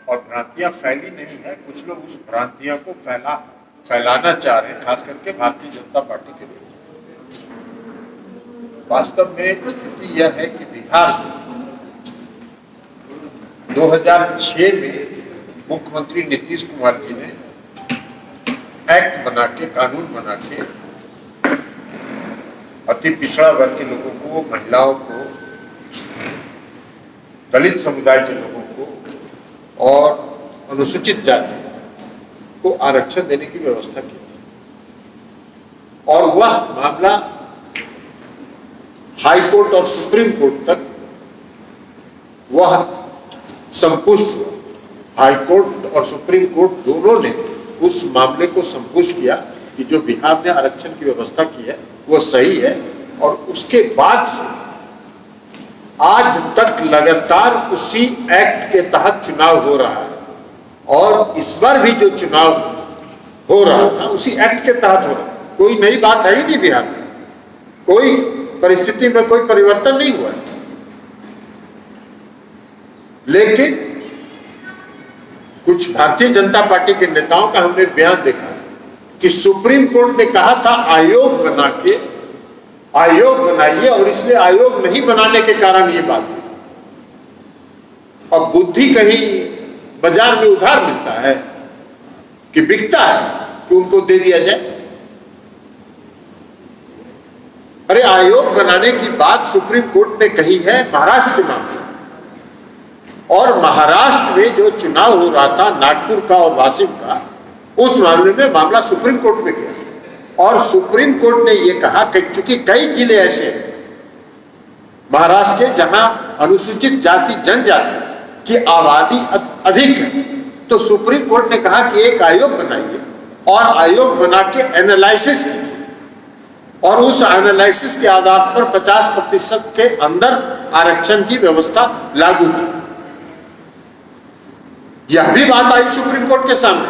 और भ्रांतियां फैली नहीं है, कुछ लोग उस भ्रांतियों को फैलाना चाह रहे हैं, खास करके भारतीय जनता पार्टी के लोग। वास्तव में स्थिति यह है कि बिहार में 2006 में मुख्यमंत्री नीतीश कुमार जी ने एक्ट बना के, कानून बना के अति पिछड़ा वर्ग के लोगों को, महिलाओं को, दलित समुदाय के लोगों को और अनुसूचित जाति को आरक्षण देने की व्यवस्था की थी। और वह मामला हाई कोर्ट और सुप्रीम कोर्ट तक वह संपुष्ट हुआ। हाई कोर्ट और सुप्रीम कोर्ट दोनों ने उस मामले को संपुष्ट किया कि जो बिहार ने आरक्षण की व्यवस्था की है वो सही है। और उसके बाद से आज तक लगातार उसी एक्ट के तहत चुनाव हो रहा है और इस बार भी जो चुनाव हो रहा था उसी एक्ट के तहत हो रहा है। कोई नई बात है ही नहीं बिहार में, कोई परिस्थिति में कोई परिवर्तन नहीं हुआ है। लेकिन कुछ भारतीय जनता पार्टी के नेताओं का हमने बयान देखा कि सुप्रीम कोर्ट ने कहा था आयोग बनाइए और इसलिए आयोग नहीं बनाने के कारण ये बात हुई। अब बुद्धि कहीं बाजार में उधार मिलता है कि बिकता है कि उनको दे दिया जाए। अरे आयोग बनाने की बात सुप्रीम कोर्ट ने कही है महाराष्ट्र के मामले में, और महाराष्ट्र में जो चुनाव हो रहा था नागपुर का और वाशिम का, उस मामले में मामला सुप्रीम कोर्ट में गया और सुप्रीम कोर्ट ने यह कहा कि चूंकि कई जिले ऐसे महाराष्ट्र के जहां अनुसूचित जाति जनजाति की आबादी अधिक है, तो सुप्रीम कोर्ट ने कहा कि एक आयोग बनाइए और आयोग बना के एनालिसिस कीजिए और उस एनालिसिस के आधार पर 50% के अंदर आरक्षण की व्यवस्था लागू की। यह भी बात आई सुप्रीम कोर्ट के सामने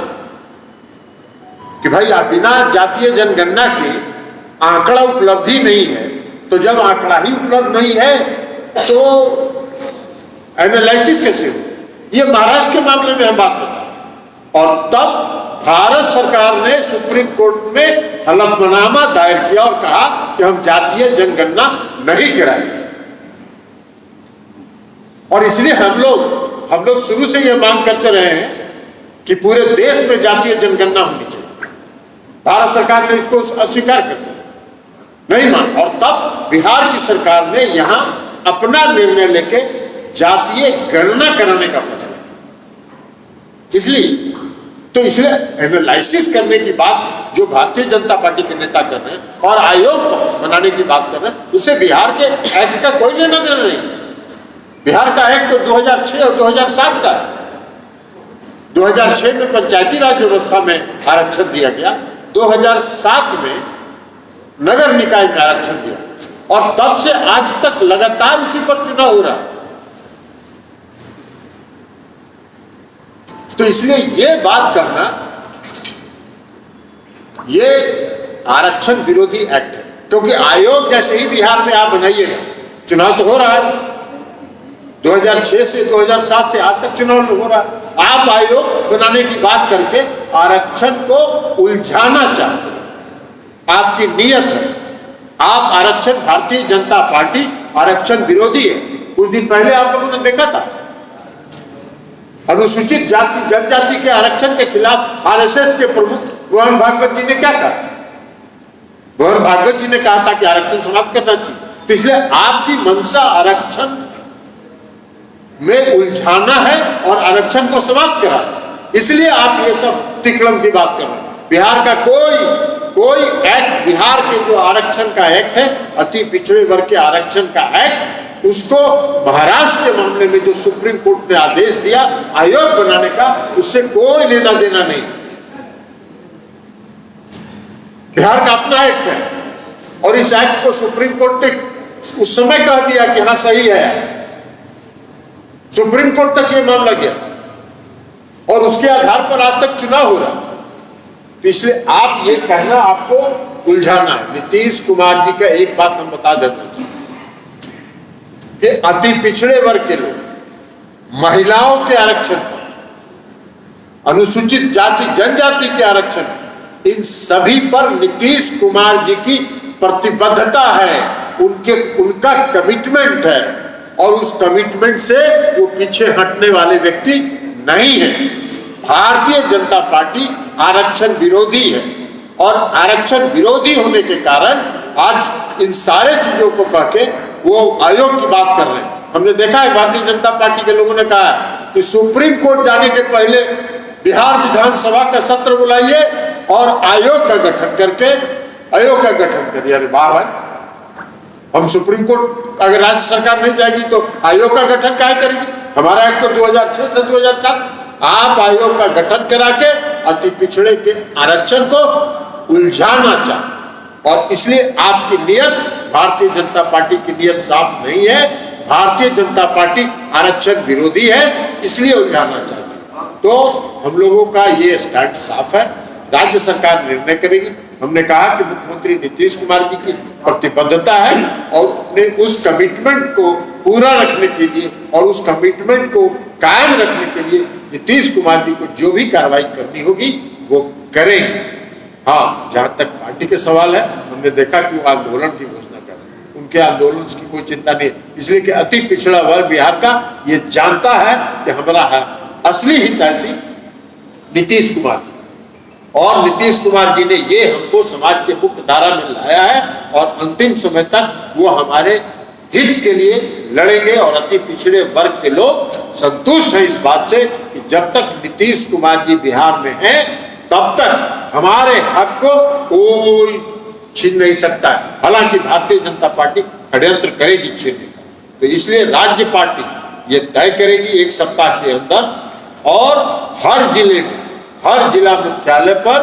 कि भाई आप बिना जातीय जनगणना के आंकड़ा उपलब्धि नहीं है, तो जब आंकड़ा ही उपलब्ध नहीं है तो एनालिसिस कैसे हो? ये महाराष्ट्र के मामले में हम बात बता। और तब भारत सरकार ने सुप्रीम कोर्ट में हलफनामा दायर किया और कहा कि हम जातीय जनगणना नहीं कराएंगे। और इसलिए हम लोग शुरू से यह मांग करते रहे हैं कि पूरे देश में जातीय जनगणना होनी चाहिए। भारत सरकार ने इसको अस्वीकार कर दिया, नहीं मान। और तब बिहार की सरकार ने यहां अपना निर्णय लेके जातीय गणना कराने का फैसला। इसलिए एनालिसिस करने की बात जो भारतीय जनता पार्टी के नेता कर रहे हैं और आयोग बनाने की बात कर रहे हैं, उससे बिहार के एक्ट का कोई लेना देना नहीं। बिहार का एक्ट तो 2006 और 2007 का है। 2006 में पंचायती राज व्यवस्था में आरक्षण दिया गया, 2007 में नगर निकाय में आरक्षण दिया और तब से आज तक लगातार उसी पर चुनाव हो रहा है। तो इसलिए ये बात करना, ये आरक्षण विरोधी एक्ट है, क्योंकि आयोग जैसे ही बिहार में आप बनाइएगा, चुनाव तो हो रहा है 2006 से 2007 से आज तक चुनाव हो रहा है, आप आयोग बनाने की बात करके आरक्षण को उलझाना चाहते हैं। आपकी नीयत है, आप आरक्षण, भारतीय जनता पार्टी आरक्षण विरोधी है। कुछ दिन पहले आप लोगों ने देखा था अनुसूचित जाति जनजाति के आरक्षण के खिलाफ आरएसएस के प्रमुख मोहन भागवत जी ने क्या कहा? मोहन भागवत जी ने कहा था कि आरक्षण समाप्त करना चाहिए। तो इसलिए आपकी मंशा आरक्षण में उलझाना है और आरक्षण को समाप्त कराना, इसलिए आप ये सब तिकड़म की बात कर रहे हैं। बिहार का कोई एक्ट, बिहार के जो आरक्षण का एक्ट है, अति पिछड़े वर्ग के आरक्षण का एक्ट, उसको महाराष्ट्र के मामले में जो सुप्रीम कोर्ट ने आदेश दिया आयोग बनाने का, उससे कोई लेना देना नहीं। बिहार का अपना एक्ट है और इस एक्ट को सुप्रीम कोर्ट ने उस समय कह दिया कि हाँ सही है। सुप्रीम कोर्ट तक ये मामला गया और उसके आधार पर आज तक चुनाव हो रहा। तो इसलिए आप ये कहना आपको उलझाना है। नीतीश कुमार जी का एक बात हम बता देते हैं कि अति पिछड़े वर्ग के लोग, महिलाओं के आरक्षण पर अनुसूचित जाति जनजाति के आरक्षण, इन सभी पर नीतीश कुमार जी की प्रतिबद्धता है, उनका कमिटमेंट है और उस कमिटमेंट से वो पीछे हटने वाले व्यक्ति नहीं है। भारतीय जनता पार्टी आरक्षण विरोधी है और आरक्षण विरोधी होने के कारण आज इन सारे चीजों को कह के वो आयोग की बात कर रहे हैं। हमने देखा है भारतीय जनता पार्टी के लोगों ने कहा कि सुप्रीम कोर्ट जाने के पहले बिहार विधानसभा का सत्र बुलाइए और आयोग का गठन करके करिए। अरे वाह भाई, हम सुप्रीम कोर्ट अगर राज्य सरकार नहीं जाएगी तो आयोग का गठन काहे करेगी? हमारा एक तो 2006 से 2007, आप आयोग का गठन करा के अति पिछड़े के आरक्षण को उलझाना चाहते और इसलिए आपकी नियत, भारतीय जनता पार्टी की नियत साफ नहीं है। भारतीय जनता पार्टी आरक्षण विरोधी है, इसलिए उलझाना चाहती है। तो हम लोगों का ये स्टैंड साफ है, राज्य सरकार निर्णय करेगी। हमने कहा कि मुख्यमंत्री नीतीश कुमार जी की प्रतिबद्धता है और अपने उस कमिटमेंट को पूरा रखने के लिए और उस कमिटमेंट को कायम रखने के लिए नीतीश कुमार जी को जो भी कार्रवाई करनी होगी वो करेंगे। हाँ, जहां तक पार्टी के सवाल है, हमने देखा कि वो आंदोलन की घोषणा कर रहे हैं, उनके आंदोलन की कोई चिंता नहीं है, इसलिए कि अति पिछड़ा वर्ग बिहार का ये जानता है कि हमारा असली हितैषी नीतीश कुमार और नीतीश कुमार जी ने ये हमको समाज के मुख्य धारा में लाया है और अंतिम समय तक वो हमारे हित के लिए लड़ेंगे और अति पिछड़े वर्ग के लोग संतुष्ट हैं इस बात से कि जब तक नीतीश कुमार जी बिहार में हैं तब तक हमारे हक को कोई छीन नहीं सकता है। हालांकि भारतीय जनता पार्टी षड्यंत्र करेगी छीनने का, तो इसलिए राज्य पार्टी ये तय करेगी एक सप्ताह के अंदर और हर जिले में, हर जिला मुख्यालय पर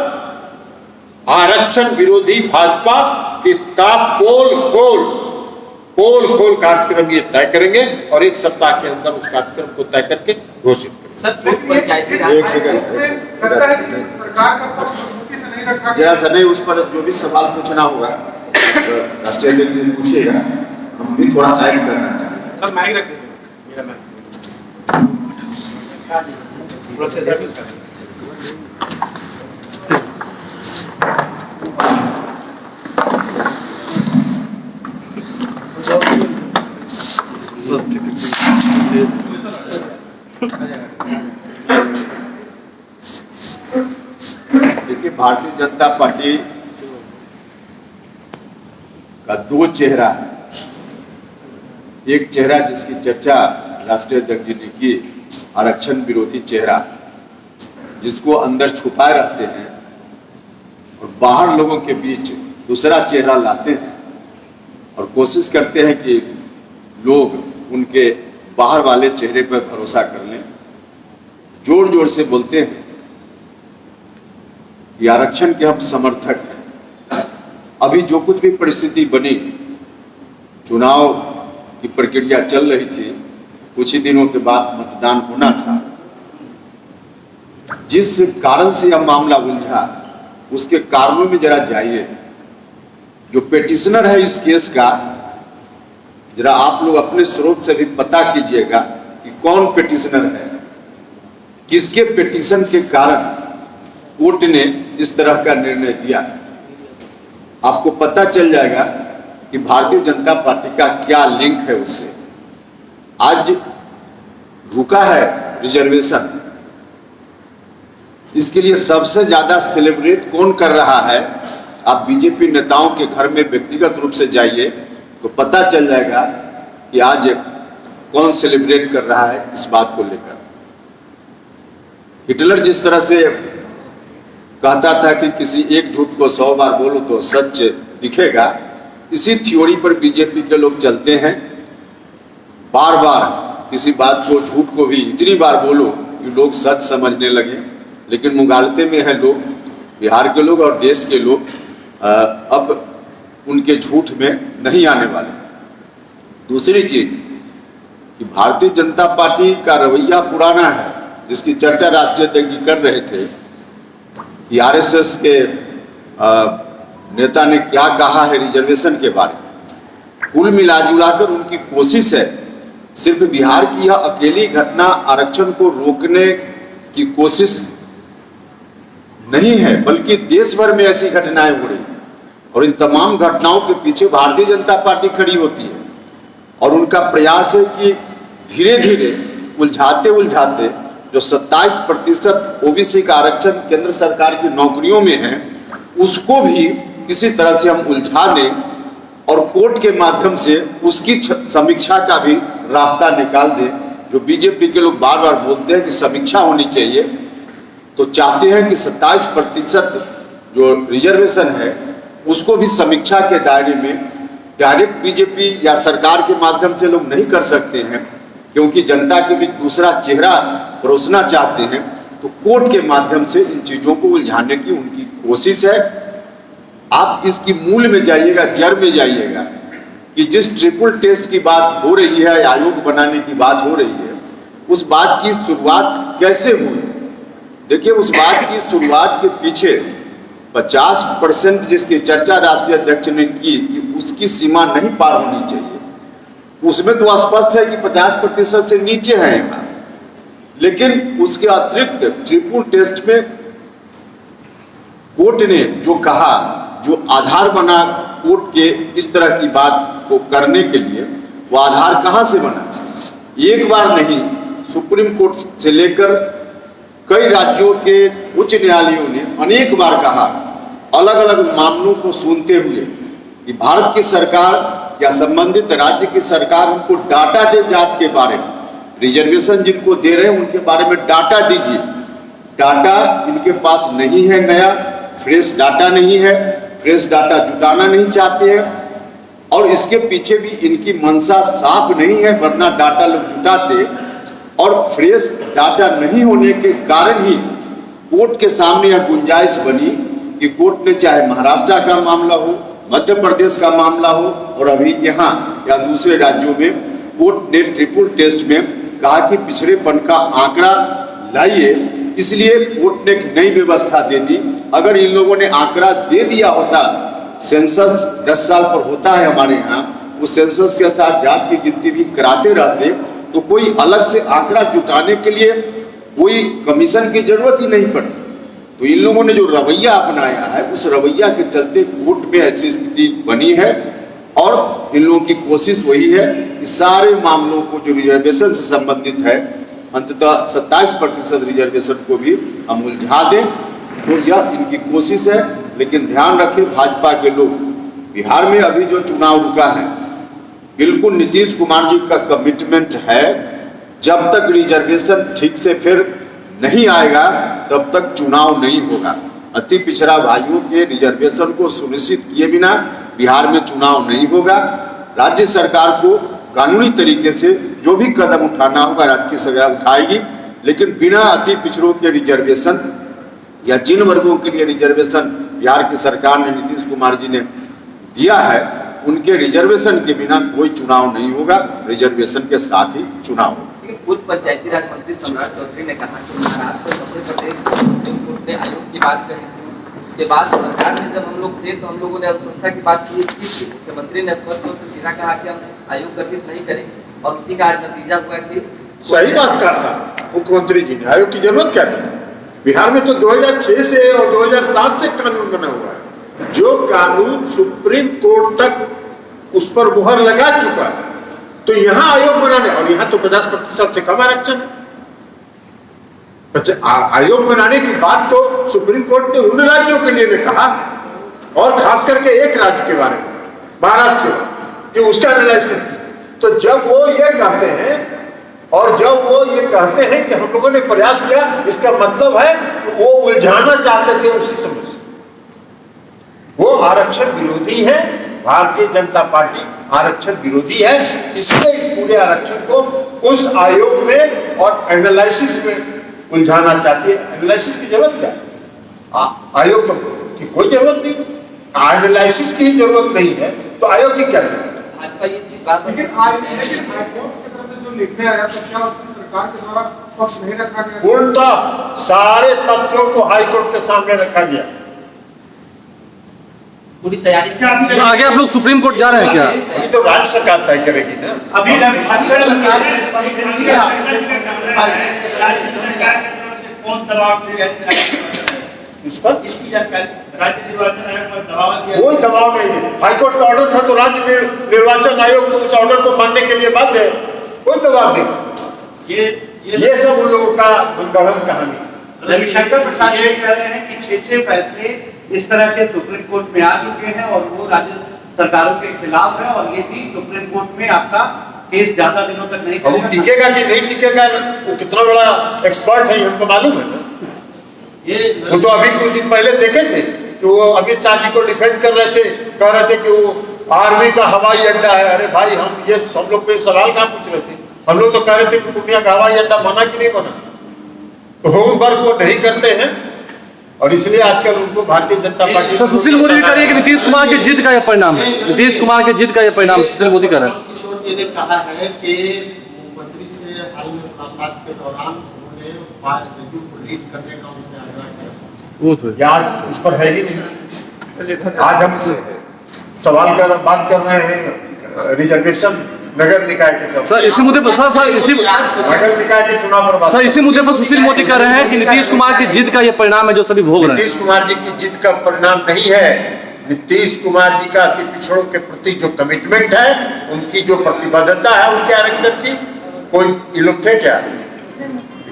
आरक्षण विरोधी भाजपा का पोल खोल कार्यक्रम ये तय करेंगे और एक सप्ताह के अंदर उस कार्यक्रम को तय करके घोषित करेंगे। एक सेकंड जरा सा नहीं, उस पर जो भी सवाल पूछना होगा राष्ट्रीय अध्यक्ष जी पूछिएगा, हम भी थोड़ा सा ऐड करना चाहते हैं। माइक रख दीजिए, मेरा माइक देखिए, भारतीय जनता पार्टी का दो चेहरा है। एक चेहरा जिसकी चर्चा राष्ट्रीय अध्यक्ष जी ने की, आरक्षण विरोधी चेहरा, जिसको अंदर छुपाए रहते हैं और बाहर लोगों के बीच दूसरा चेहरा लाते हैं और कोशिश करते हैं कि लोग उनके बाहर वाले चेहरे पर भरोसा कर लें। जोर जोर से बोलते हैं कि आरक्षण के हम समर्थक हैं। अभी जो कुछ भी परिस्थिति बनी, चुनाव की प्रक्रिया चल रही थी, कुछ ही दिनों के बाद मतदान होना था, जिस कारण से यह मामला उलझा उसके कारणों में जरा जाइए। जो पेटिशनर है इस केस का, जरा आप लोग अपने स्रोत से भी पता कीजिएगा कि कौन पेटिशनर है, किसके पेटिशन के कारण कोर्ट ने इस तरह का निर्णय दिया। आपको पता चल जाएगा कि भारतीय जनता पार्टी का क्या लिंक है उससे। आज रुका है रिजर्वेशन, इसके लिए सबसे ज्यादा सेलिब्रेट कौन कर रहा है? आप बीजेपी नेताओं के घर में व्यक्तिगत रूप से जाइए तो पता चल जाएगा कि आज कौन सेलिब्रेट कर रहा है इस बात को लेकर। हिटलर जिस तरह से कहता था कि किसी एक झूठ को 100 बार बोलो तो सच दिखेगा, इसी थ्योरी पर बीजेपी के लोग चलते हैं। बार बार किसी बात को, झूठ को भी इतनी बार बोलो कि लोग सच समझने लगे। लेकिन मुगालते में है लोग, बिहार के लोग और देश के लोग अब उनके झूठ में नहीं आने वाले। दूसरी चीज कि भारतीय जनता पार्टी का रवैया पुराना है, जिसकी चर्चा राष्ट्रीय अध्यक्ष जी कर रहे थे कि आरएसएस के नेता ने क्या कहा है रिजर्वेशन के बारे में। कुल मिलाजुलाकर उनकी कोशिश है, सिर्फ बिहार की यह अकेली घटना आरक्षण को रोकने की कोशिश नहीं है, बल्कि देश भर में ऐसी घटनाएं हो रही और इन तमाम घटनाओं के पीछे भारतीय जनता पार्टी खड़ी होती है और उनका प्रयास है कि धीरे धीरे उलझाते उलझाते जो 27% ओबीसी का आरक्षण केंद्र सरकार की नौकरियों में है उसको भी किसी तरह से हम उलझा दें और कोर्ट के माध्यम से उसकी समीक्षा का भी रास्ता निकाल दें। जो बीजेपी के लोग बार बार बोलते हैं कि समीक्षा होनी चाहिए, तो चाहते हैं कि 27% जो रिजर्वेशन है उसको भी समीक्षा के दायरे में डायरेक्ट बीजेपी या सरकार के माध्यम से लोग नहीं कर सकते हैं, क्योंकि जनता के बीच दूसरा चेहरा परोसना चाहते हैं। तो कोर्ट के माध्यम से इन चीजों को उलझाने की उनकी कोशिश है। आप इसकी मूल में जाइएगा, जड़ में जाइएगा कि जिस ट्रिपल टेस्ट की बात हो रही है, आयोग बनाने की बात हो रही है, उस बात की शुरुआत कैसे हुई। देखिए, उस बात की शुरुआत के पीछे 50% जिसकी चर्चा राष्ट्रीय अध्यक्ष ने की कि उसकी सीमा नहीं पार होनी चाहिए, उसमें तो स्पष्ट है कि 50% से नीचे है यहाँ। लेकिन उसके अतिरिक्त ट्रिपल टेस्ट में कोर्ट ने जो कहा, जो आधार बना कोर्ट के इस तरह की बात को करने के लिए, वो आधार कहां से बना। एक बार नहीं, सुप्रीम कोर्ट से लेकर कई राज्यों के उच्च न्यायालयों ने अनेक बार कहा, अलग अलग मामलों को सुनते हुए, कि भारत की सरकार या संबंधित राज्य की सरकार हमको डाटा दे जात के बारे में, रिजर्वेशन जिनको दे रहे हैं उनके बारे में डाटा दीजिए। डाटा इनके पास नहीं है, नया फ्रेश डाटा नहीं है, फ्रेश डाटा जुटाना नहीं चाहते हैं और इसके पीछे भी इनकी मंशा साफ नहीं है, वरना डाटा लोग जुटाते। और फ्रेश डाटा नहीं होने के कारण ही कोर्ट के सामने यह गुंजाइश बनी कि कोर्ट ने चाहे महाराष्ट्र का मामला हो, मध्य प्रदेश का मामला हो और अभी यहाँ या दूसरे राज्यों में कोर्ट ने ट्रिपल टेस्ट में कहा कि पिछड़ेपन का आंकड़ा लाइए, इसलिए कोर्ट ने एक नई व्यवस्था दे दी। अगर इन लोगों ने आंकड़ा दे दिया होता, सेंसस 10 साल पर होता है हमारे यहाँ, उस सेंसस के साथ जात की गिनती भी कराते रहते, तो कोई अलग से आंकड़ा जुटाने के लिए कोई कमीशन की जरूरत ही नहीं पड़ती। तो इन लोगों ने जो रवैया अपनाया है, उस रवैया के चलते कोर्ट में ऐसी स्थिति बनी है और इन लोगों की कोशिश वही है कि सारे मामलों को जो रिजर्वेशन से संबंधित है, अंततः 27% रिजर्वेशन को भी हम उलझा दें। तो यह इनकी कोशिश है। लेकिन ध्यान रखें भाजपा के लोग, बिहार में अभी जो चुनाव रुका है, बिल्कुल नीतीश कुमार जी का कमिटमेंट है, जब तक रिजर्वेशन ठीक से फिर नहीं आएगा तब तक चुनाव नहीं होगा। अति पिछड़ा भाइयों के रिजर्वेशन को सुनिश्चित किए बिना बिहार में चुनाव नहीं होगा। राज्य सरकार को कानूनी तरीके से जो भी कदम उठाना होगा राज्य सरकार उठाएगी, लेकिन बिना अति पिछड़ों के रिजर्वेशन या जिन वर्गों के लिए रिजर्वेशन बिहार की सरकार ने, नीतीश कुमार जी ने दिया है, उनके रिजर्वेशन के बिना कोई चुनाव नहीं होगा, रिजर्वेशन के साथ ही चुनाव होगा। पूर्व पंचायती राज मंत्री सम्राट चौधरी ने कहा कि महाराष्ट्र और मध्य प्रदेश सुप्रीम कोर्ट ने आयोग की बात कही थी, उसके बाद सरकार में जब हम लोग थे तो हम लोगों ने अनुशंसा की बात की थी। मुख्यमंत्री ने स्पष्ट रूप से सीधा कहा कि हम आयोग गठित नहीं करेंगे और उसी का आज नतीजा हुआ कि सही बात कहा था मुख्यमंत्री जी ने। आयोग की जरूरत क्या थी? बिहार में तो 2006 से और 2007 से कानून बना हुआ है, जो कानून सुप्रीम कोर्ट तक उस पर मुहर लगा चुका है। तो यहां आयोग बनाने, और यहां तो 50% से कम आरक्षण है। आयोग बनाने की बात तो सुप्रीम कोर्ट ने उन राज्यों के लिए कहा, और खास करके एक राज्य के बारे में, महाराष्ट्र के बारे में, कि उसका एनालिसिस की। तो जब वो ये कहते हैं और जब वो ये कहते हैं कि हम लोगों ने प्रयास किया, इसका मतलब है कि वो उलझाना चाहते थे उसी समय से। वो आरक्षण विरोधी है, भारतीय जनता पार्टी आरक्षण विरोधी है, इसलिए इस पूरे आरक्षण को उस आयोग में और एनालिसिस में उलझाना चाहती है। एनालिसिस की जरूरत क्या है? आयोग की कोई जरूरत नहीं, एनालिसिस की जरूरत नहीं है, तो आयोग की क्या जरूरत? भाजपा ये चीज बात, लेकिन हाईकोर्ट की तरफ से जो निर्णय आया तो क्या उसमें सरकार के द्वारा पक्ष नहीं रखा गया? उल्टा सारे तथ्यों को हाईकोर्ट के सामने रखा गया। पूरी तैयारी क्या आगे आप लोग सुप्रीम कोर्ट जा रहे हैं क्या? ये तो राज्य सरकार तय करेगी ना। अभी राज्य सरकार कौन दबाव दे रहे हैं? इस पर इसकी जानकारी राज्य निर्वाचन आयोग पर दबाव दिया कोई दबाव नहीं है। हाईकोर्ट का ऑर्डर था तो राज्य निर्वाचन आयोग तो उस ऑर्डर को मानने के लिए बाध्य है, कोई दबाव नहीं। ये सब उन लोगों का उद्घाटन कहानी। रविशंकर प्रसाद ये कह रहे हैं कि 6 फैसले इस तरह के सुप्रीम कोर्ट में आ चुके हैं और वो राज्य सरकारों के खिलाफ है और ये भी सुप्रीम कोर्ट में आपका केस ज्यादा दिनों तक नहीं अब वो टिकेगा कि नहीं टिकेगा, वो कितना बड़ा एक्सपर्ट है हमको मालूम है ना। वो तो अभी कुछ दिन पहले देखे थे कि वो अमित शाह जी को डिफेंड कर रहे थे, कह रहे थे कि वो आर्मी का हवाई अड्डा है। अरे भाई हम ये सब लोग को सवाल कहाँ पूछ रहे थे, हम लोग तो कह रहे थे कि पूर्णिया का हवाई अड्डा बना कि नहीं बना। तो होम वर्क वो नहीं करते हैं और इसलिए आजकल उनको भारतीय जनता पार्टी। तो सुशील मोदी भी कह रही है कि नीतीश कुमार की जीत का यह परिणाम है, नीतीश कुमार की जीत का यह परिणाम सुशील मोदी कह रहे हैं। किशोर जी ने कहा है कि मुख्यमंत्री से हाल में मुलाकात के दौरान उन्होंने जदयू को लीड करने का उनसे आग्रह किया। यार उस पर है ही नहीं। आज हम सवाल बात कर रहे हैं रिजर्वेशन नगर निकाय के सर इसी मुद्दे पर सर इसी नगर निकाय के चुनाव पर बात। सर इसी मुद्दे पर सुशील मोदी कह रहे हैं कि नीतीश कुमार की जीत का यह परिणाम है जो सभी भोग रहे हैं। नीतीश कुमार जी की जीत का परिणाम नहीं है, नीतीश कुमार जी का कि पिछड़ों के प्रति जो कमिटमेंट है, उनकी जो प्रतिबद्धता है उनके आरक्षण की। कोई ये लोग थे क्या,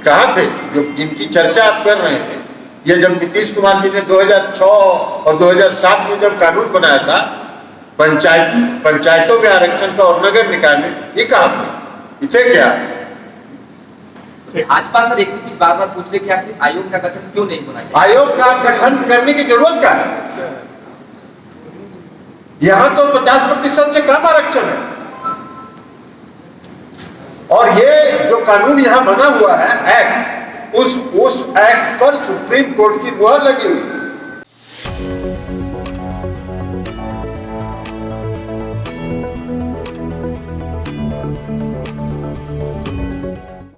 कहाँ थे जो जिनकी चर्चा आप कर रहे हैं? ये जब नीतीश कुमार जी ने 2006 और 2007 में जब कानून बनाया था पंचायतों में आरक्षण का और नगर निकाय में, ये कहाँ थे, इथे क्या? भाजपा सर एक ही चीज बार बार पूछ रहे कि आखिर आयोग का गठन क्यों नहीं होना चाहिए? आयोग का गठन करने की जरूरत क्या है? यहां तो 50% से कम आरक्षण है और ये जो कानून यहां बना हुआ है एक्ट, उस एक्ट पर सुप्रीम कोर्ट की मुहर लगी हुई है।